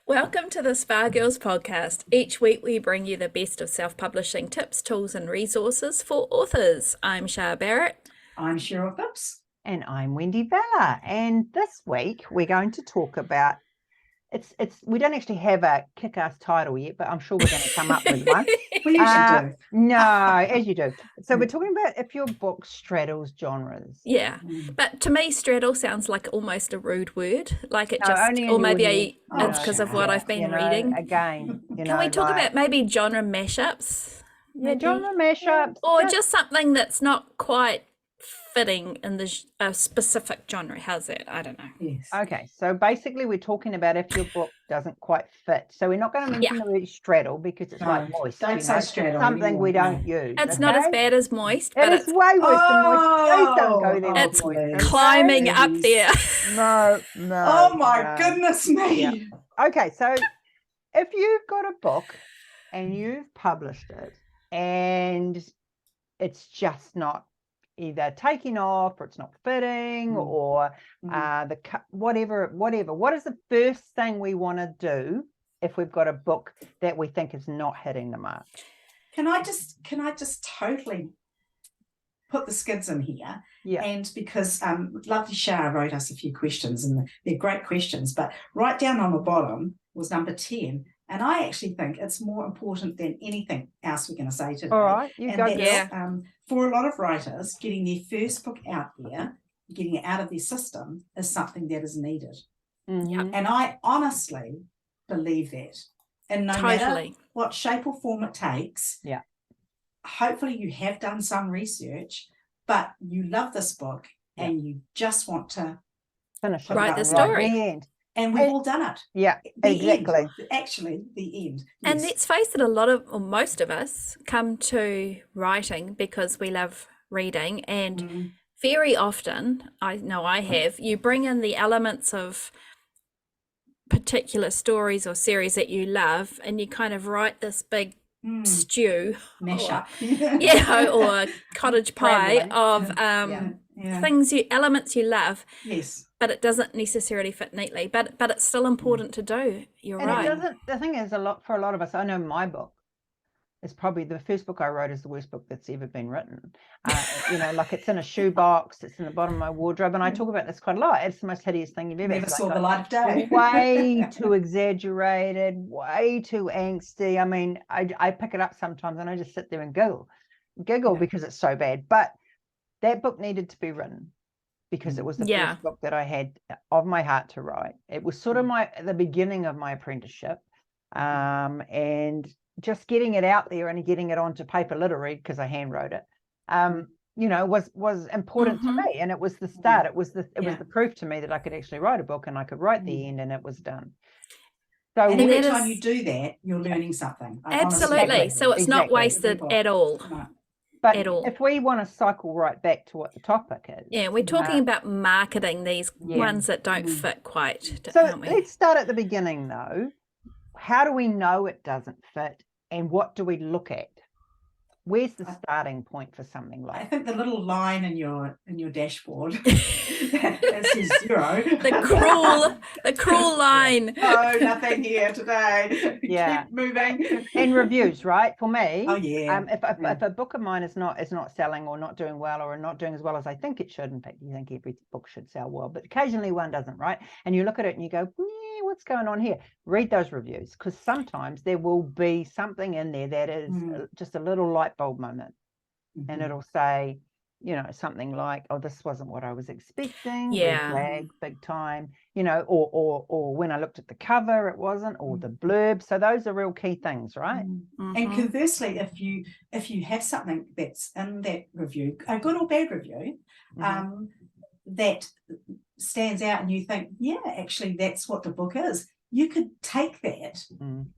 Welcome to the Spa Girls podcast. Each week we bring you the best of self-publishing tips, tools and resources for authors. I'm Shah Barrett. I'm Cheryl Phipps. And I'm Wendy Vella. And this week we're going to talk about, we don't actually have a kick-ass title yet, but I'm sure we're going to come up with one. We usually do. No, as you do. So we're talking about if your book straddles genres. Yeah, but to me straddle sounds like almost a rude word, like it No, just, only in or maybe your it's because of what I've been reading. Again, Can we talk about maybe genre mashups? Yeah, genre mashups. Or just something that's not quite fitting in the specific genre. How's that? I don't know. Yes. Okay, so basically we're talking about if your book doesn't quite fit. So we're not going to mention the word straddle because it's like moist. Don't say straddle. Something anymore, we don't use. It's not as bad as moist, but it's way worse than moist. Please don't go there. It's moist, climbing up there. No. Oh my goodness me. Yeah. Okay, so if you've got a book and you've published it and it's just not either taking off or it's not fitting or whatever, what is the first thing we want to do if we've got a book that we think is not hitting the mark? Can I just totally put the skids in here? Yeah. And because lovely Shah wrote us a few questions and they're great questions, but right down on the bottom was number 10. And I actually think it's more important than anything else we're going to say today. All right, you go. Yeah. For a lot of writers, getting their first book out there, getting it out of their system is something that is needed. Mm-hmm. And I honestly believe that. And no matter what shape or form it takes, hopefully you have done some research, but you love this book and you just want to finish write the story. Right. And we've all done it. Yeah, exactly. Actually, the end. And let's face it, most of us come to writing because we love reading. And very often, I know I have, you bring in the elements of particular stories or series that you love, and you kind of write this big stew. Mashup. Or cottage pie of elements you love. Yes. But it doesn't necessarily fit neatly. But it's still important to do. You're right. It doesn't. The thing is, for a lot of us, I know my book is probably the first book I wrote is the worst book that's ever been written. Like it's in a shoebox, it's in the bottom of my wardrobe, and I talk about this quite a lot. It's the most hideous thing you've ever never saw the light of day. Way too exaggerated, way too angsty. I mean, I pick it up sometimes and I just sit there and giggle because it's so bad. But that book needed to be written, because it was the first book that I had of my heart to write. It was sort of the beginning of my apprenticeship, and just getting it out there and getting it onto paper literally, because I hand wrote it, was important to me. And it was the start. It was the proof to me that I could actually write a book and I could write the end, and it was done. So and every time you do that, you're learning something. Absolutely. So it's not wasted at all. No. But if we want to cycle right back to what the topic is. We're talking about marketing these ones that don't fit quite. So let's start at the beginning though. How do we know it doesn't fit, and what do we look at? Where's the starting point for something like that? I think the little line in your dashboard that says 0. The cruel line. Oh, nothing here today. Keep moving. And reviews, right? For me, if a book of mine is not selling or not doing well or not doing as well as I think it should. In fact, you think every book should sell well, but occasionally one doesn't, right? And you look at it and you go, what's going on here? Read those reviews, because sometimes there will be something in there that is just a little light bulb moment, and it'll say, something like, oh, this wasn't what I was expecting. Red flag, big time, or when I looked at the cover, it wasn't, or the blurb. So those are real key things, right? And conversely, if you have something that's in that review, a good or bad review, that stands out and you think, actually that's what the book is, you could take that,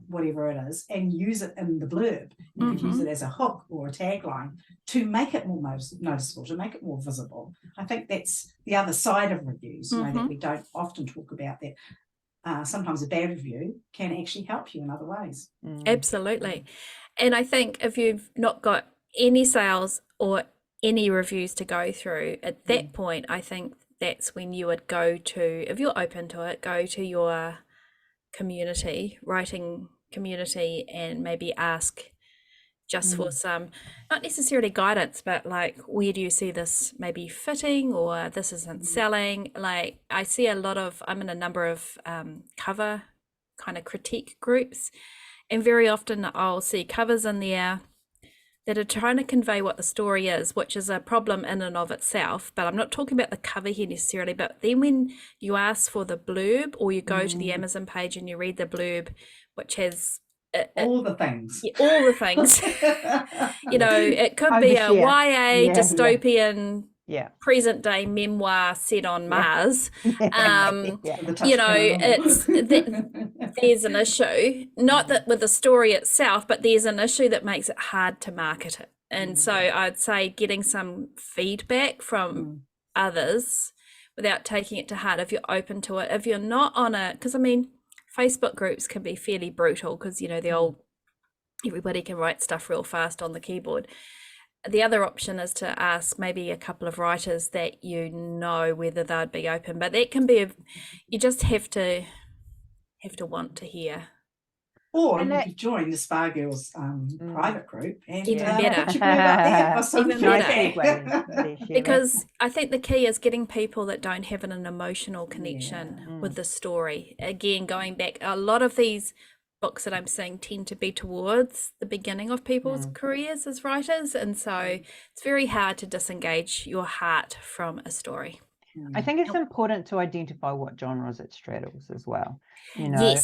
whatever it is, and use it in the blurb. You could use it as a hook or a tagline to make it more noticeable, to make it more visible. I think that's the other side of reviews, that we don't often talk about, that sometimes a bad review can actually help you in other ways. Absolutely. And I think if you've not got any sales or any reviews to go through at that point, I think that's when you would go to, if you're open to it, go to your community, writing community, and maybe ask just for some, not necessarily guidance, but like, where do you see this maybe fitting, or this isn't selling? Like, I see a lot of, I'm in a number of cover kind of critique groups, and very often I'll see covers in there that are trying to convey what the story is, which is a problem in and of itself. But I'm not talking about the cover here necessarily, but then when you ask for the blurb, or you go to the Amazon page and you read the blurb, which has all the things. All the things. You know, it could be a YA dystopian present day memoir set on Mars. You know, there's an issue, not that with the story itself, but there's an issue that makes it hard to market it. And so I'd say getting some feedback from others without taking it to heart, if you're open to it. If you're not on it, because I mean, Facebook groups can be fairly brutal, because, you know, the old, everybody can write stuff real fast on the keyboard. The other option is to ask maybe a couple of writers that you know whether they'd be open, but that can be you just have to want to hear. Or you could join the Spa Girls private group and even better. Put your blurb out there for some feedback. Because I think the key is getting people that don't have an emotional connection with the story. Again, going back, a lot of these books that I'm seeing tend to be towards the beginning of people's careers as writers, and so it's very hard to disengage your heart from a story. I think it's important to identify what genres it straddles as well. You know,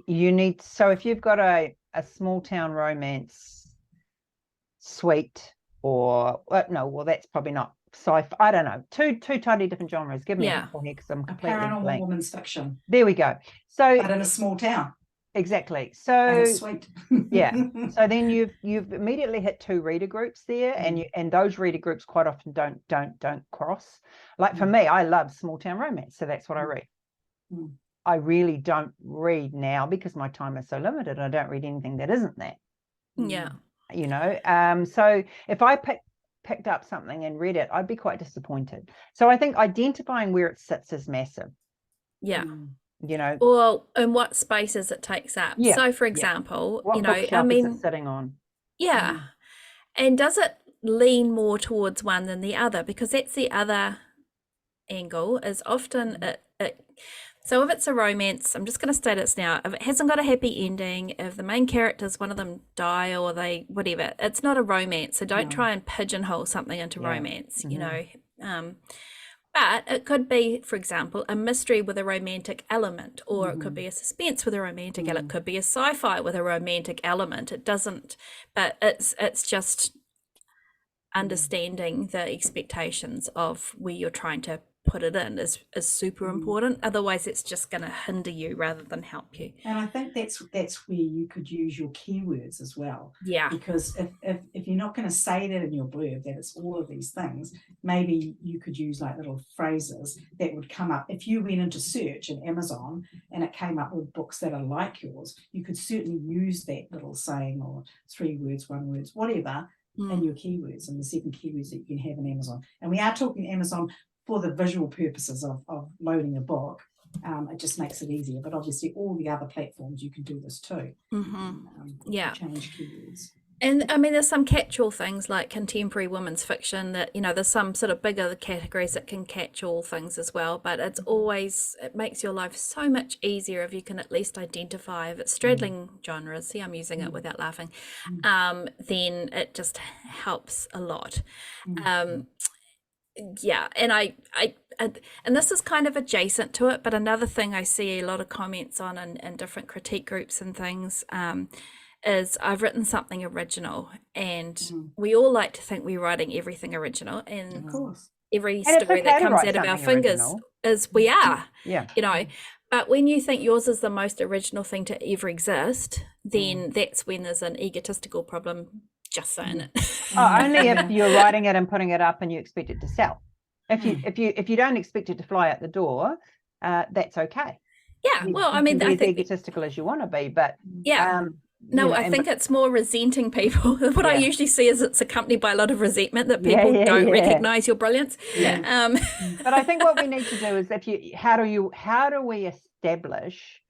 you need, so if you've got a small town romance suite, or well, that's probably not sci-fi. I don't know, two totally different genres. Give me a couple here, because I'm completely paranormal blank. Woman's fiction. There we go. So, but in a small town. Exactly. So sweet. So then you've immediately hit two reader groups there, and those reader groups quite often don't cross. Like for me, I love small town romance, so that's what I read. I really don't read now, because my time is so limited. I don't read anything that isn't that. Yeah. You know, so if I picked up something and read it, I'd be quite disappointed. So I think identifying where it sits is massive. Yeah. You know, well, and what spaces it takes up. So for example, what you know, I mean, is it sitting on? And does it lean more towards one than the other? Because that's the other angle, is often so if it's a romance, I'm just going to state it now, if it hasn't got a happy ending, if the main characters, one of them die, or they whatever, it's not a romance. So don't try and pigeonhole something into romance, you know. But it could be, for example, a mystery with a romantic element, or it could be a suspense with a romantic element. It could be a sci-fi with a romantic element. It doesn't, but it's just understanding the expectations of where you're trying to put it in is super important. Otherwise, it's just going to hinder you rather than help you. And I think that's where you could use your keywords as well. Yeah. Because if you're not going to say that in your blurb, that it's all of these things, maybe you could use like little phrases that would come up. If you went into search in Amazon and it came up with books that are like yours, you could certainly use that little saying, or 3 words, 1 words, whatever, in your keywords, and the 7 keywords that you can have in Amazon. And we are talking Amazon for the visual purposes of loading a book. It just makes it easier, but obviously all the other platforms you can do this too. Change keywords. And I mean, there's some catch-all things like contemporary women's fiction that, you know, there's some sort of bigger categories that can catch all things as well, but it's always, it makes your life so much easier if you can at least identify if it's straddling genres. See, I'm using it without laughing. Then it just helps a lot. Yeah, and and this is kind of adjacent to it, but another thing I see a lot of comments on in different critique groups and things is I've written something original, and we all like to think we're writing everything original, and of course every story that comes out of our fingers is we are, you know. But when you think yours is the most original thing to ever exist, then that's when there's an egotistical problem. Just saying it. Only if you're writing it and putting it up and you expect it to sell. If you don't expect it to fly out the door, that's okay. Yeah, well, I mean, I think egotistical as you want to be, but No, I and think it's more resenting people. What I Yeah. usually see is it's accompanied by a lot of resentment that Yeah, people yeah, don't yeah. recognize your brilliance. Yeah. Um, But I think what we need to do is how do we establish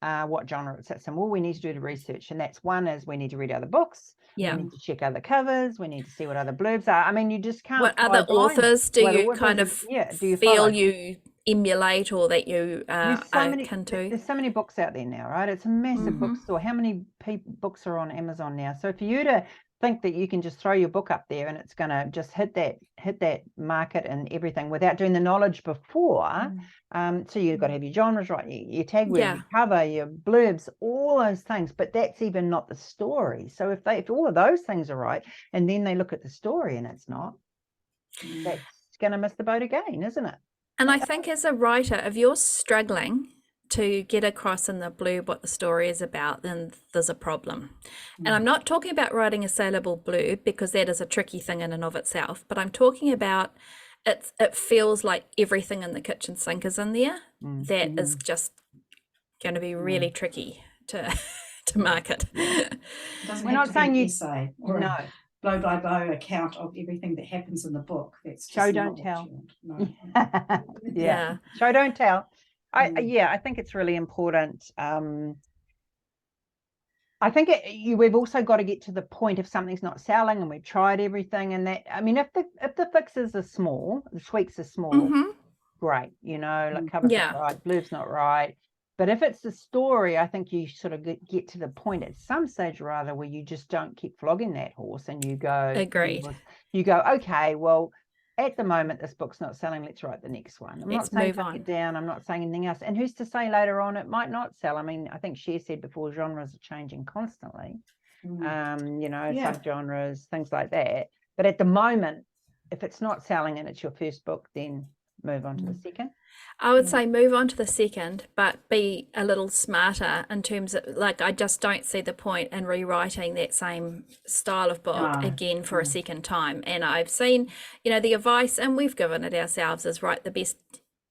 what genre it sits in? Well, we need to do the research, and that's one is we need to read other books. yeah. We need to check other covers. We need to see what other blurbs are. I mean, you just can't What follow other blind. authors do Well, the you authors kind are- of yeah, do you feel follow? you emulate or that you There's so are many. akin to? There's so many books out there now, right? It's a massive bookstore. How many books are on Amazon now? So for you to think that you can just throw your book up there and it's going to just hit that market and everything without doing the knowledge before, so you've got to have your genres right, your tag word, Yeah. your cover, your blurbs, all those things. But that's even not the story. So if all of those things are right, and then they look at the story and it's not, that's going to miss the boat again, isn't it? And I think as a writer, if you're struggling to get across in the blurb what the story is about, then there's a problem. And I'm not talking about writing a saleable blurb because that is a tricky thing in and of itself, but I'm talking about it feels like everything in the kitchen sink is in there. That is just going to be really tricky to market. Doesn't We're have not to saying be an you- essay or No. a blow by blow account of everything that happens in the book. That's Show, just don't not what tell. you want. No. Yeah. Show, don't tell. I think it's really important. I think we've also got to get to the point if something's not selling and we've tried everything, and that, I mean, if the fixes are small, the tweaks are small, great, like cover's Yeah. not right, blurb's not right. But if it's the story, I think you sort of get to the point at some stage or other where you just don't keep flogging that horse and you go, Agreed. You go, okay, well, at the moment this book's not selling, let's write the next one. I'm Let's not saying move take on. it down, I'm not saying anything else. And who's to say later on it might not sell? I mean, I think Cher said before, genres are changing constantly. Subgenres, things like that. But at the moment, if it's not selling and it's your first book, then move on to the second. I would say move on to the second, but be a little smarter in terms of, like, I just don't see the point in rewriting that same style of book again for a second time. And I've seen, the advice, and we've given it ourselves, is the best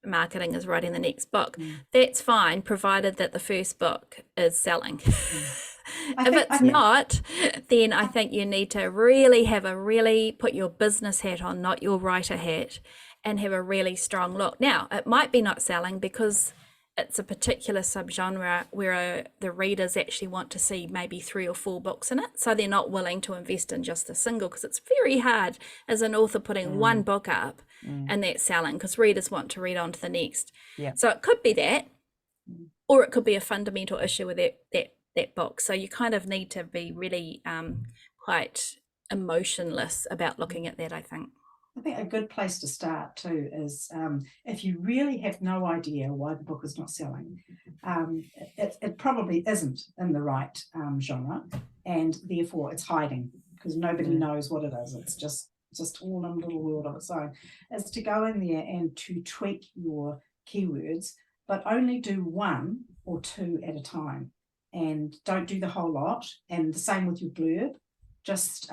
marketing is writing the next book. That's fine, provided that the first book is selling. If it's not, then I think you need to really put your business hat on, not your writer hat, and have a really strong look. Now, it might be not selling because it's a particular subgenre where the readers actually want to see maybe 3 or 4 books in it. So they're not willing to invest in just a single, because it's very hard as an author putting one book up and that's selling, because readers want to read on to the next. Yeah. So it could be that, or it could be a fundamental issue with that book. So you kind of need to be really quite emotionless about looking at that, I think. I think a good place to start too is if you really have no idea why the book is not selling, it probably isn't in the right genre, and therefore it's hiding because nobody knows what it is. It's just all in a little world of its own. Is to go in there and to tweak your keywords, but only do 1 or 2 at a time, and don't do the whole lot. And the same with your blurb. Just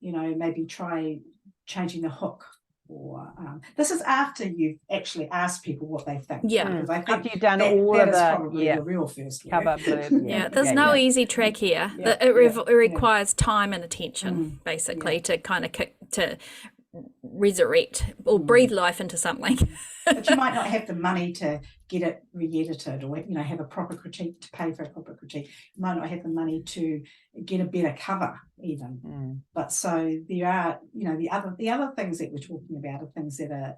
maybe try changing the hook, or this is after you've actually asked people what they think. Yeah. Because I think After you've done that all of is the probably the real first work. cover blurb. Yeah, there's no easy track here. It requires time and attention, basically, to kind of to resurrect or breathe life into something. But you might not have the money to get it re-edited, or have a proper critique, to pay for a proper critique. You might not have the money to get a better cover even. But so there are, the other things that we're talking about are things that are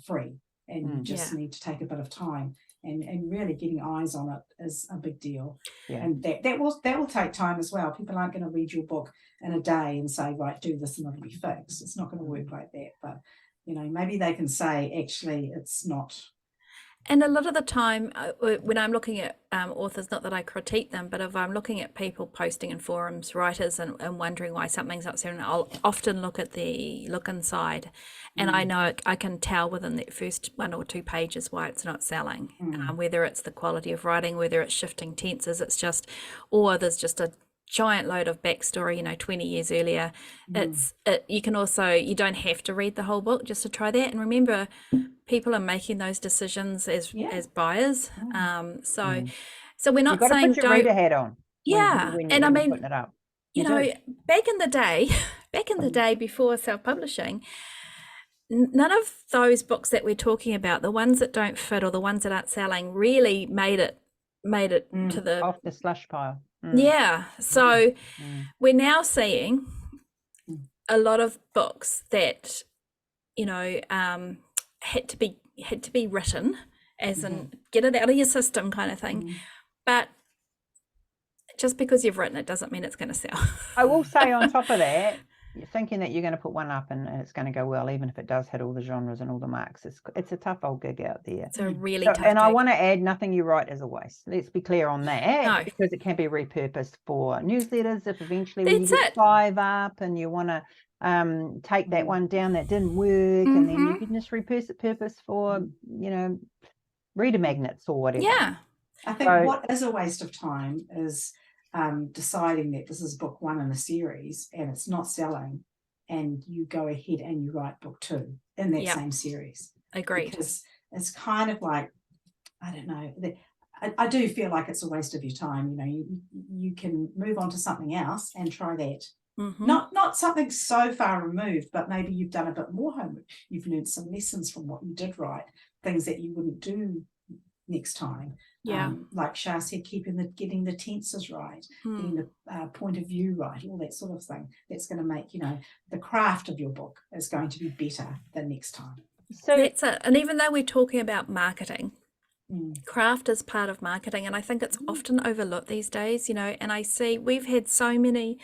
free, and you just need to take a bit of time, and really getting eyes on it is a big deal. And that will take time as well. People aren't going to read your book in a day and say, right, do this and it'll be fixed. It's not going to work like that. But maybe they can say, actually, it's not. And a lot of the time, when I'm looking at authors, not that I critique them, but if I'm looking at people posting in forums, writers, and wondering why something's not selling, I'll often look at the look inside, and I know I can tell within that first 1 or 2 pages why it's not selling. Whether it's the quality of writing, whether it's shifting tenses, or there's just a giant load of backstory 20 years earlier. You can also, you don't have to read the whole book just to try that. And remember, people are making those decisions as buyers. So we're not You've got to saying put your reader hat on. Yeah. when And I you're mean, putting it up. you You know, do. back in the day, before self-publishing, none of those books that we're talking about, the ones that don't fit or the ones that aren't selling, really made it to the Off the slush pile. yeah. So Mm. we're now seeing Mm. a lot of books that, you know, had to be written, as in get it out of your system kind of thing. But just because you've written it doesn't mean it's going to sell. I will say on top of that, you're thinking that you're going to put one up and it's going to go well, even if it does hit all the genres and all the marks. It's a tough old gig out there. It's a really So, tough and I gig. want to add, nothing you write is a waste. Let's be clear on that, No. because it can be repurposed for newsletters. If eventually when you That's get it. 5 up and you want to take that one down that didn't work, and then you can just repurpose for reader magnets or whatever. Yeah. I think what is a waste of time is deciding that this is book 1 in a series and it's not selling, and you go ahead and you write book 2 in that same series. Agreed. Because it's kind of like, I don't know, I do feel like it's a waste of your time. You can move on to something else and try that. Not something so far removed, but maybe you've done a bit more homework. You've learned some lessons from what you did write, things that you wouldn't do next time. Yeah. Like Shah said, getting the tenses right, getting the point of view right, all that sort of thing. That's going to make, the craft of your book is going to be better the next time. So that's it. And even though we're talking about marketing, craft is part of marketing, and I think it's often overlooked these days, and I see we've had so many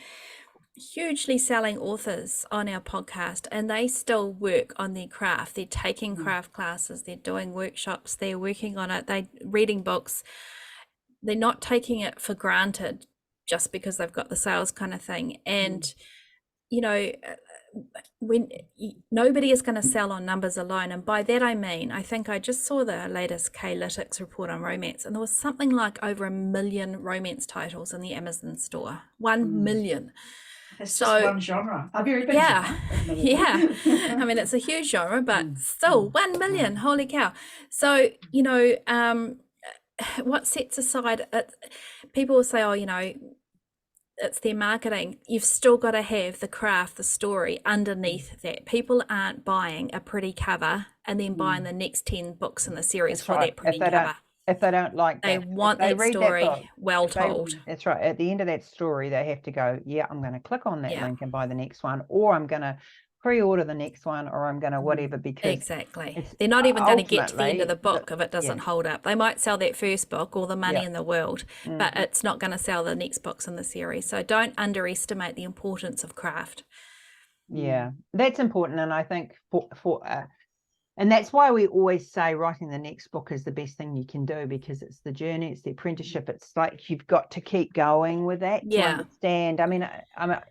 hugely selling authors on our podcast, and they still work on their craft. They're taking craft classes, they're doing workshops, they're working on it, they're reading books. They're not taking it for granted just because they've got the sales kind of thing. And when nobody is going to sell on numbers alone, and by that I mean, I think I just saw the latest K-Lytics report on romance, and there was something like over 1 million romance titles in the Amazon store. 1 million. It's just one genre, a very big genre. Yeah. I mean, it's a huge genre, but still 1 million. Holy cow. So, what sets aside it, people will say, it's their marketing. You've still got to have the craft, the story underneath that. People aren't buying a pretty cover and then buying the next 10 books in the series for that pretty cover. If they don't like they that, want that story well told. That's right. At the end of that story, they have to go, I'm going to click on that link and buy the next one, or I'm going to pre-order the next one, or I'm going to whatever, because exactly, they're not even going to get to the end of the book if it doesn't hold up. They might sell that first book, all the money in the world, but it's not going to sell the next books in the series. So don't underestimate the importance of craft. Yeah, that's important. And I think and that's why we always say writing the next book is the best thing you can do, because it's the journey, it's the apprenticeship. It's like you've got to keep going with that to understand. I mean,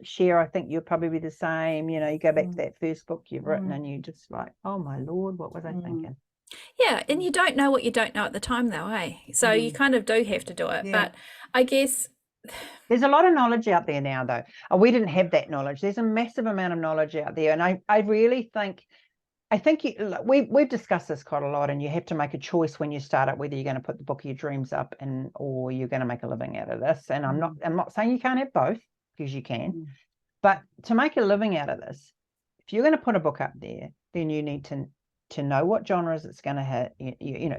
Cher, I think you'll probably be the same. You go back to that first book you've written and you just like, oh my Lord, what was I thinking? Yeah, and you don't know what you don't know at the time though, eh? So you kind of do have to do it. But I guess there's a lot of knowledge out there now, though. We didn't have that knowledge. There's a massive amount of knowledge out there. And I really think, we've discussed this quite a lot, and you have to make a choice when you start up whether you're going to put the book of your dreams up or you're going to make a living out of this. And I'm not saying you can't have both, because you can, but to make a living out of this, if you're going to put a book up there, then you need to know what genres it's going to hit,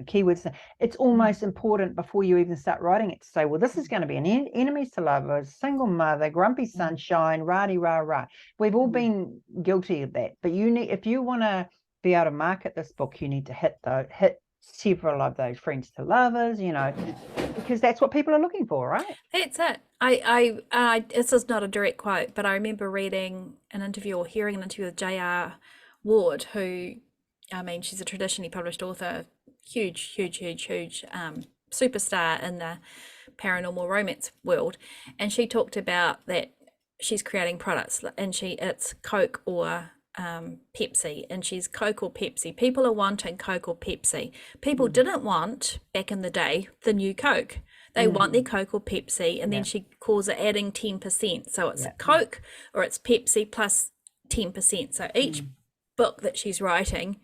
keywords. It's almost important before you even start writing it to say, well, this is going to be an enemies to lovers, single mother, grumpy sunshine, rah-de-rah-rah. We've all been guilty of that. But if you want to be able to market this book, you need to hit several of those friends to lovers, because that's what people are looking for, right? That's it. I this is not a direct quote, but I remember reading an interview or hearing an interview with J.R. Ward, who, I mean, she's a traditionally published author, huge superstar in the paranormal romance world, and she talked about that she's creating products, and it's Coke or Pepsi, and she's Coke or Pepsi. People are wanting Coke or Pepsi. People didn't want, back in the day, the new Coke. They want their Coke or Pepsi, and then she calls it adding 10%. So it's a Coke or it's Pepsi plus 10%. So each book that she's writing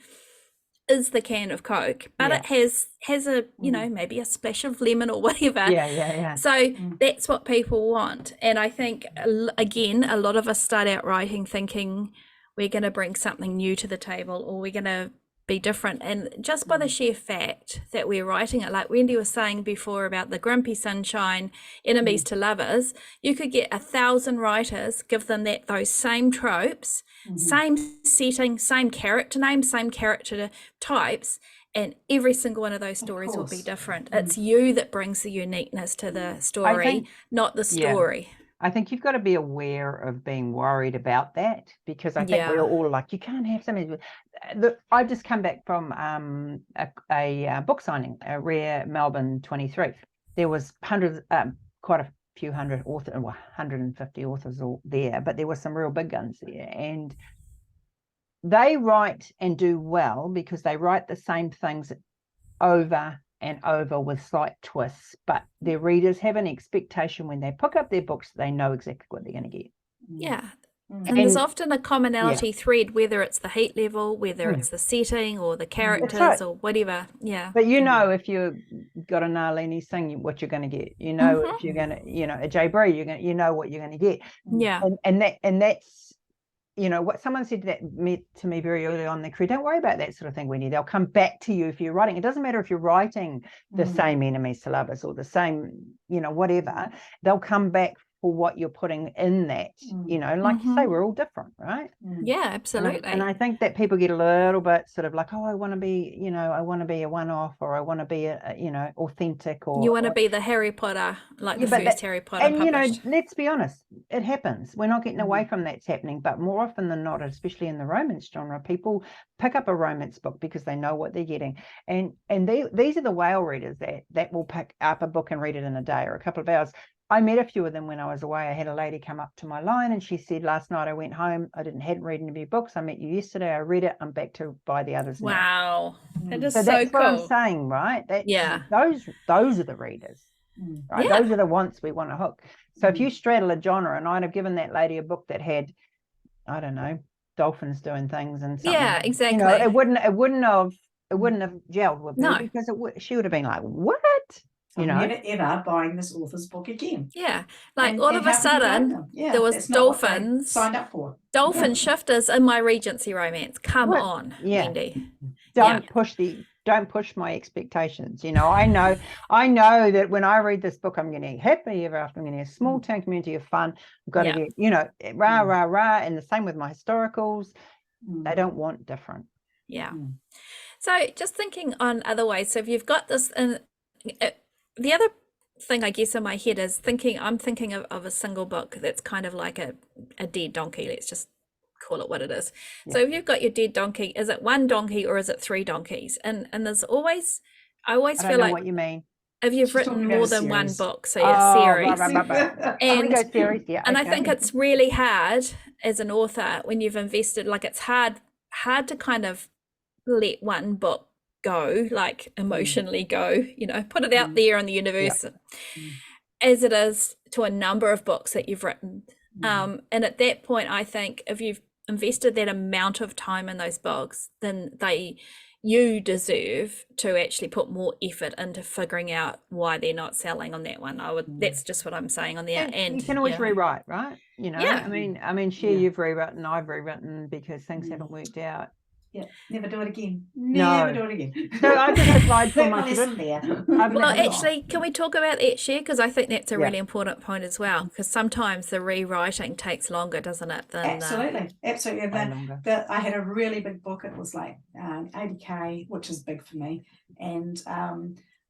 is the can of Coke, but Yeah. it has a, you know, maybe a splash of lemon or whatever. Yeah. So that's what people want. And I think, again, a lot of us start out writing thinking we're going to bring something new to the table, or we're going to be different. And just by the sheer fact that we're writing it, like Wendy was saying before about the grumpy sunshine, enemies to lovers, you could get 1,000 writers, give them those same tropes, same setting, same character names, same character types, and every single one of those stories will be different. It's you that brings the uniqueness to the story, not the story. I think you've got to be aware of being worried about that, because I think we're all like, you can't have something. I've just come back from a book signing, a Rare Melbourne 23. There was hundreds, quite a few hundred authors, 150 authors all there, but there were some real big guns there, and they write and do well because they write the same things over and over with slight twists, but their readers have an expectation when they pick up their books, they know exactly what they're going to get. Yeah. And there's often a commonality thread, whether it's the heat level, whether it's the setting or the characters or whatever. Yeah. But you know, if you've got a Nalini Singh, what you're going to get. You know, if you're going to, you know, a Jay Bree, you know what you're going to get. Yeah. And that's, you know, what someone said to me very early on in their career, don't worry about that sort of thing, Wendy. They'll come back to you if you're writing. It doesn't matter if you're writing the same enemies to lovers or the same, you know, whatever. They'll come back for what you're putting in that, you know, like you say, we're all different, right? Yeah, absolutely. And I think that people get a little bit sort of like, oh, I want to be, you know, I want to be a one-off, or I want to be a you know, authentic, or you want to be the Harry Potter, like the first Harry Potter and published. you know, let's be honest, it happens. We're not getting away from that's happening, but more often than not, especially in the romance genre, people pick up a romance book because they know what they're getting, and these are the whale readers that will pick up a book and read it in a day or a couple of hours. I met a few of them when I was away. I had a lady come up to my line and she said, last night I went home, hadn't read any of your books. I met you yesterday, I read it, I'm back to buy the others now. Wow. That is so so that's cool. what I'm saying, right? Those are the readers. Right? Those are the ones we want to hook. So if you straddle a genre, and I'd have given that lady a book that had, I don't know, dolphins doing things and something. Yeah, exactly. You know, it wouldn't have gelled with me, because she would have been like, what? I'm never ever buying this author's book again. Yeah, like all of a sudden there was dolphins signed up for. Dolphin shifters in my Regency romance. Come on, Wendy. Don't push my expectations. You know, I know that when I read this book, I'm going to happy ever after. I'm going to have a small town community of fun. I've got to get, you know, rah, and the same with my historicals. They don't want different. Yeah. So just thinking on other ways. So if you've got this, and the other thing I guess in my head is I'm thinking of a single book that's kind of like a dead donkey. Let's just call it what it is. So if you've got your dead donkey, is it one donkey or is it three donkeys? And there's always, I always feel like what you mean. If you've written more than one book, so a series. Right. And I think it's really hard as an author when you've invested, like it's hard to kind of let one book go, like emotionally go, you know, put it out there in the universe as it is to a number of books that you've written. And at that point, I think if you've invested that amount of time in those books, then you deserve to actually put more effort into figuring out why they're not selling on that one. That's just what I'm saying on there. And you can always rewrite, right? You know, I mean, you've rewritten, I've rewritten because things haven't worked out. Yeah, never do it again. Never do it again. So I just applied for my Well, actually, can we talk about that share? Because I think that's a really important point as well. Because sometimes the rewriting takes longer, doesn't it? Absolutely. I had a really big book. It was like 80K, which is big for me. And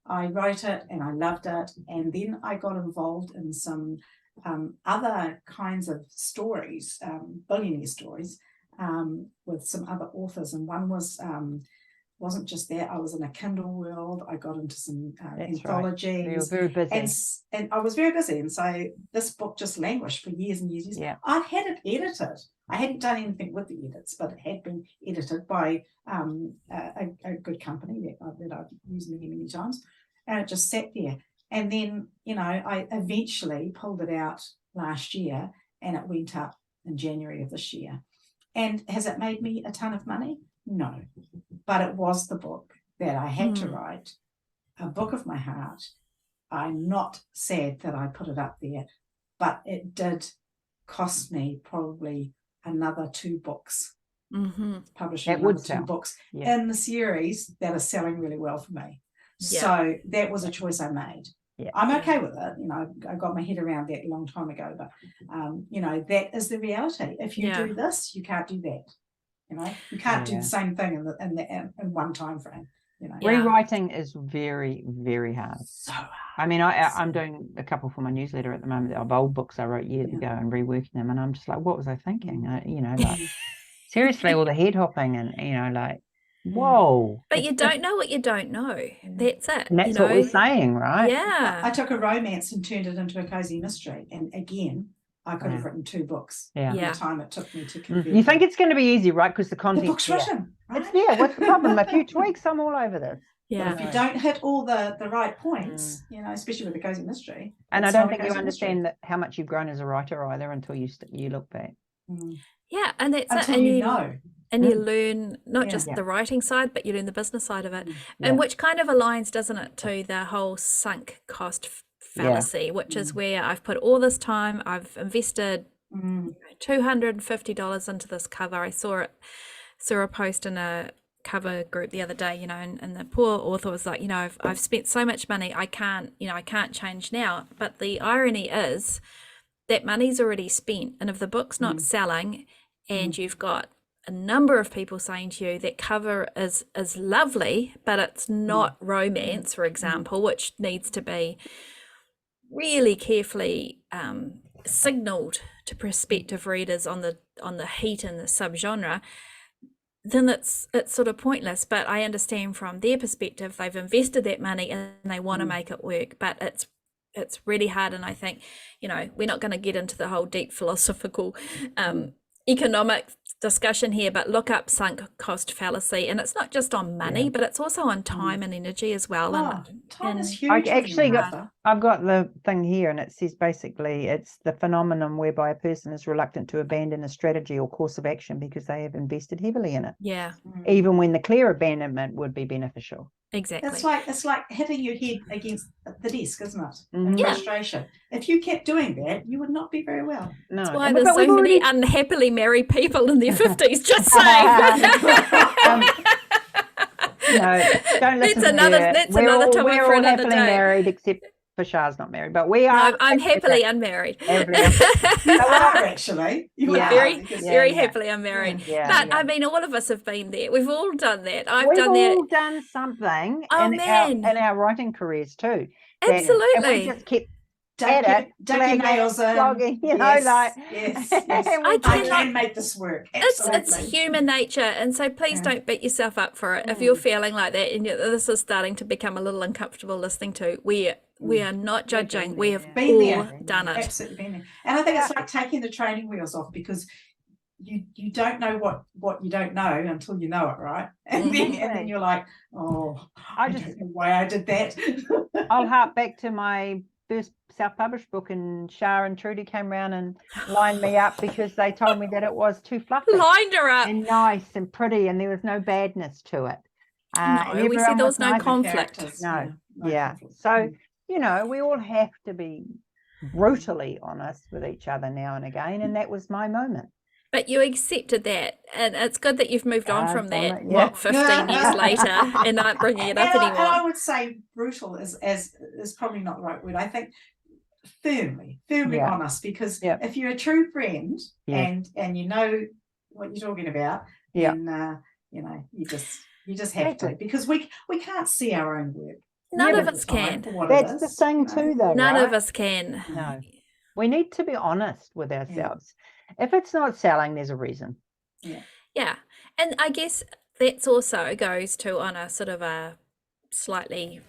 I wrote it and I loved it. And then I got involved in some other kinds of stories, billionaire stories. With some other authors, and one wasn't just that. I was in a Kindle world. I got into some anthologies. You were very busy, and I was very busy, and so this book just languished for years and years. Yeah. I had it edited. I hadn't done anything with the edits, but it had been edited by a good company that I've used many times, and it just sat there. And then, you know, I eventually pulled it out last year, and it went up in January of this year. And has it made me a ton of money? No, but it was the book that I had to Mm. write, a book of my heart. I'm not sad that I put it up there, but it did cost me probably another 2 books, Mm-hmm. publishing That would another 2 sell. books Yeah. in the series that are selling really well for me. Yeah. So that was a choice I made. Yeah. I'm okay with it. You know, I got my head around that a long time ago, but you know, that is the reality. If you Yeah. do this, you can't do that. You know, you can't do Yeah. the same thing in one time frame. You know, Yeah. Rewriting is very, very hard. so hard. I mean, I'm doing a couple for my newsletter at the moment of old books I wrote years Yeah. ago and reworking them, and I'm just like, what was I thinking? You know, like Mm. seriously, all the head hopping and you know, like, Mm. whoa. But you don't know what you don't know. That's it. And that's you know? what we're saying, right? Yeah. I took a romance and turned it into a cozy mystery, and again, I could have written 2 books. Yeah. In Yeah. the time it took me to convert. You think them. it's going to be easy, right? Because the the content's book's there. written? Right? It's there. What's the problem? A few tweaks, I'm all over this. But Yeah. if you don't hit all the right points, Mm. you know, especially with the cozy mystery, And I it's don't not a think you cozy understand that how much you've grown as a writer either until you look back. mystery. Yeah. And that's Until it. And you know. And you Mm. learn not Yeah. just Yeah. the writing side, but you learn the business side of it. Mm. And Yeah. which kind of aligns, doesn't it, to the whole sunk cost fallacy, which is where I've put all this time, I've invested Mm. $250 into this cover. I saw a post in a cover group the other day, you know, and the poor author was like, you know, I've spent so much money, I can't change now. But the irony is that money's already spent, and if the book's not selling, and you've got a number of people saying to you that cover is lovely, but it's not romance, for example, which needs to be really carefully signaled to prospective readers on the heat and the subgenre, then it's sort of pointless. But I understand from their perspective, they've invested that money and they want to make it work, but it's really hard. And I think, you know, we're not going to get into the whole deep philosophical economic discussion here, but look up sunk cost fallacy, and it's not just on money, but it's also on time and energy as well. Time is and huge. I with actually me, got, Martha. I've got the thing here, and it says basically it's the phenomenon whereby a person is reluctant to abandon a strategy or course of action because they have invested heavily in it, yeah, even when the clear abandonment would be beneficial. exactly. It's like hitting your head against the desk, isn't it? In Yeah. frustration. If you kept doing that, you would not be very well. No, That's why and- there's but so we've many already- unhappily married people in their 50s, just saying. No, don't listen to her. That's We're another all, topic we're for all another happily day. married, except for Shah's not married, but we are. No, I'm happily unmarried. You are actually. You Yeah. are. very because- very yeah. happily unmarried. Yeah, But yeah. I mean, all of us have been there. We've all done that. I've We've done all that. done something Oh, in man. our writing careers too. And Absolutely. we just kept Dug at your, it, dug your slagging, nails in. slogging, you know, Yes, like yes. and we I cannot- can make this work. It's Absolutely. human nature, and so please Yeah. don't beat yourself up for it if you're feeling like that and this is starting to become a little uncomfortable listening to. We are not judging. We have Been all there. done it. Absolutely been there. And I think it's like taking the training wheels off, because you don't know what you don't know until you know it, right? And then you're like, oh, I just- don't know why I did that. I'll harp back to my first self-published book, and Shah and Trudy came around and lined me up because they told me that it was too fluffy Lined her up. and nice and pretty, and there was no badness to it. No, and we everyone said there was no nice and- conflict. Characters, No, no yeah. conflict. So, you know, we all have to be brutally honest with each other now and again, and that was my moment. But you accepted that, and it's good that you've moved on I've from done that. it, yeah. What, 15 years later, and aren't bringing it up and anymore. I would say brutal is probably not the right word. I think firmly Yeah. honest, because Yeah. if you're a true friend Yeah. and you know what you're talking about, Yeah. then you know you just have to, Exactly. because we can't see our own work. None Never of the us time can. for what it That's the is, thing you know. too, though. None right? of us can. No, we need to be honest with ourselves. If it's not selling, there's a reason. Yeah. And I guess that's also goes to on a sort of a slightly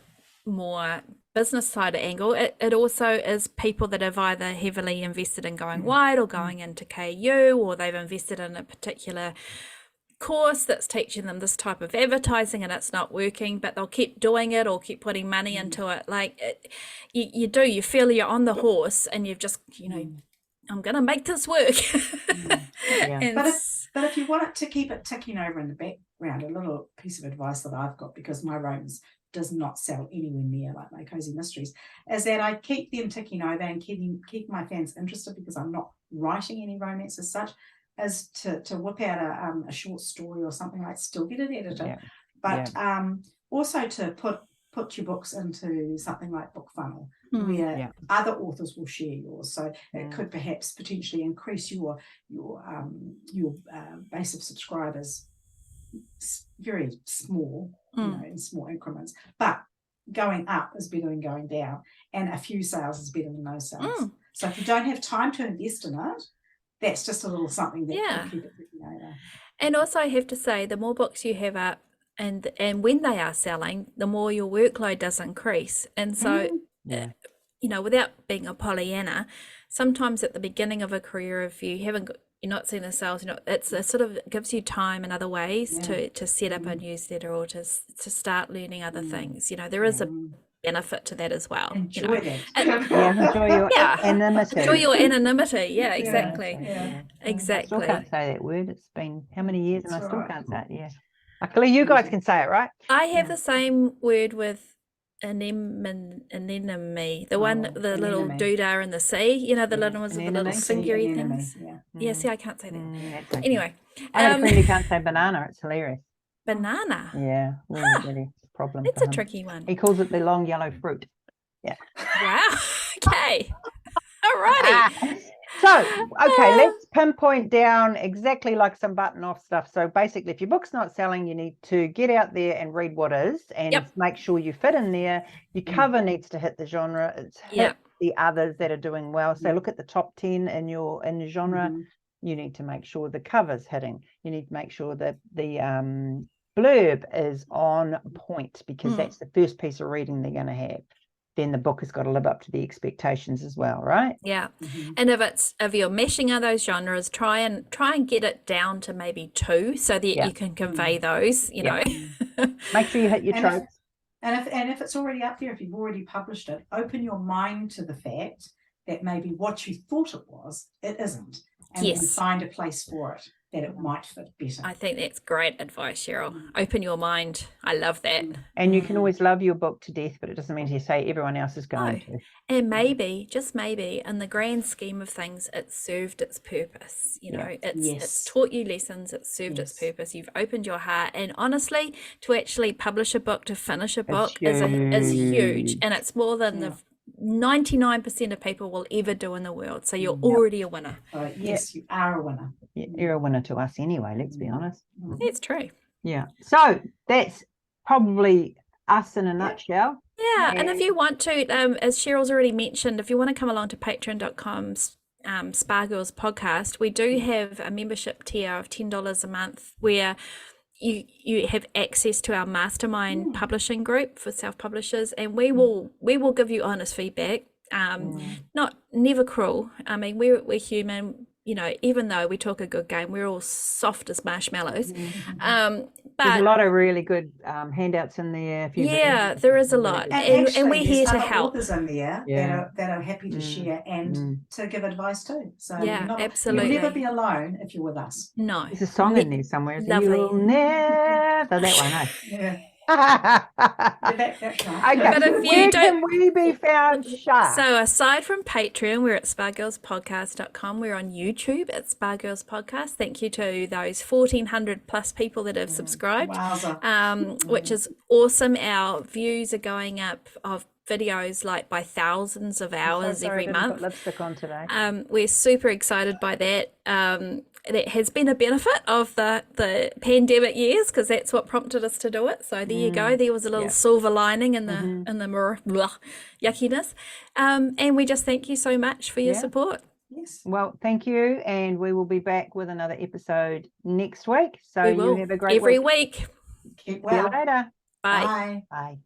more business side angle. It also is people that have either heavily invested in going wide or going into KU, or they've invested in a particular course that's teaching them this type of advertising and it's not working, but they'll keep doing it or keep putting money into it. Like you feel you're on the horse and you've just, you know, I'm going to make this work. Yeah. And But if you want it to keep it ticking over in the background, a little piece of advice that I've got, because my romance does not sell anywhere near like my Cozy Mysteries, is that I keep them ticking over and keep my fans interested, because I'm not writing any romance as such, as to whip out a short story or something. Like, still get an editor, but also to put your books into something like Book Funnel, where other authors will share yours. So it could perhaps potentially increase your base of subscribers very small, in small increments. But going up is better than going down, and a few sales is better than no sales. So if you don't have time to invest in it, that's just a little something that can keep it ticking over. And also, I have to say, the more books you have up, and when they are selling, the more your workload does increase. And so, without being a Pollyanna, sometimes at the beginning of a career, if you haven't got, you're not seeing the sales, it sort of gives you time in other ways to set up a newsletter, or to start learning other things. There is a benefit to that as well. Enjoy that. Enjoy your anonymity. Enjoy your anonymity. Yeah, exactly. I Exactly. still can't say that word. It's been how many years, and I still can't say it. Luckily, you guys can say it, right? I have the same word with anemone, the one, the little doodah in the sea, the little ones with the little fingery things. See, I can't say that. Okay. Anyway, I have a friend who can't say banana. It's hilarious. Banana. Yeah, really problem. It's a tricky one. He calls it the long yellow fruit. Yeah. Wow. Okay. Alrighty. So, okay, let's pinpoint down exactly like some button off stuff. So basically, if your book's not selling, you need to get out there and read what is, and make sure you fit in there. Your cover needs to hit the genre. It's hit the others that are doing well. So look at the top 10 in your genre. You need to make sure the cover's hitting. You need to make sure that the blurb is on point, because that's the first piece of reading they're going to have. Then the book has got to live up to the expectations as well, right? Yeah. And if you're meshing of those genres, try and get it down to maybe 2, so that you can convey those, Make sure you hit your tropes. And if it's already up there, if you've already published it, open your mind to the fact that maybe what you thought it was, it isn't. And then find a place for it that it might fit better. I think that's great advice, Cheryl. Open your mind. I love that. And you can always love your book to death, but it doesn't mean to say everyone else is going to. And maybe, just maybe, in the grand scheme of things, it's served its purpose. It's taught you lessons. It's served its purpose. You've opened your heart. And honestly, to actually publish a book, to finish a book is huge. And it's more than the 99% of people will ever do in the world. So you're already a winner. Yes, you are a winner. You're a winner to us anyway, let's be honest. It's true. Yeah. So that's probably us in a nutshell. Yeah. And if you want to, as Cheryl's already mentioned, if you want to come along to patreon.com Spa Girls podcast, we do have a membership tier of $10 a month, where you have access to our mastermind publishing group for self-publishers, and we will give you honest feedback, never cruel. I mean, we're human, even though we talk a good game, we're all soft as marshmallows. But there's a lot of really good handouts in there. There is a lot, and we're here to help. Authors in there that are happy to share and to give advice too. So absolutely, you'll never be alone if you're with us. No, there's a song in there somewhere. Lovely. You'll never. That one, eh? Yeah. Okay. But if where can we be found, Sha? So aside from Patreon, we're at spargirlspodcast.com. We're on YouTube at Spa Girls Podcast. Thank you to those 1,400 plus people that have subscribed, which is awesome. Our views are going up of videos like by thousands of hours every month. Put lipstick on today. We're super excited by that. That has been a benefit of the pandemic years, because that's what prompted us to do it. So there you go. There was a little silver lining in the more yuckiness. And we just thank you so much for your support. Yes. Well, thank you, and we will be back with another episode next week. So you have a great every week. Keep well. See you later. Bye. Bye.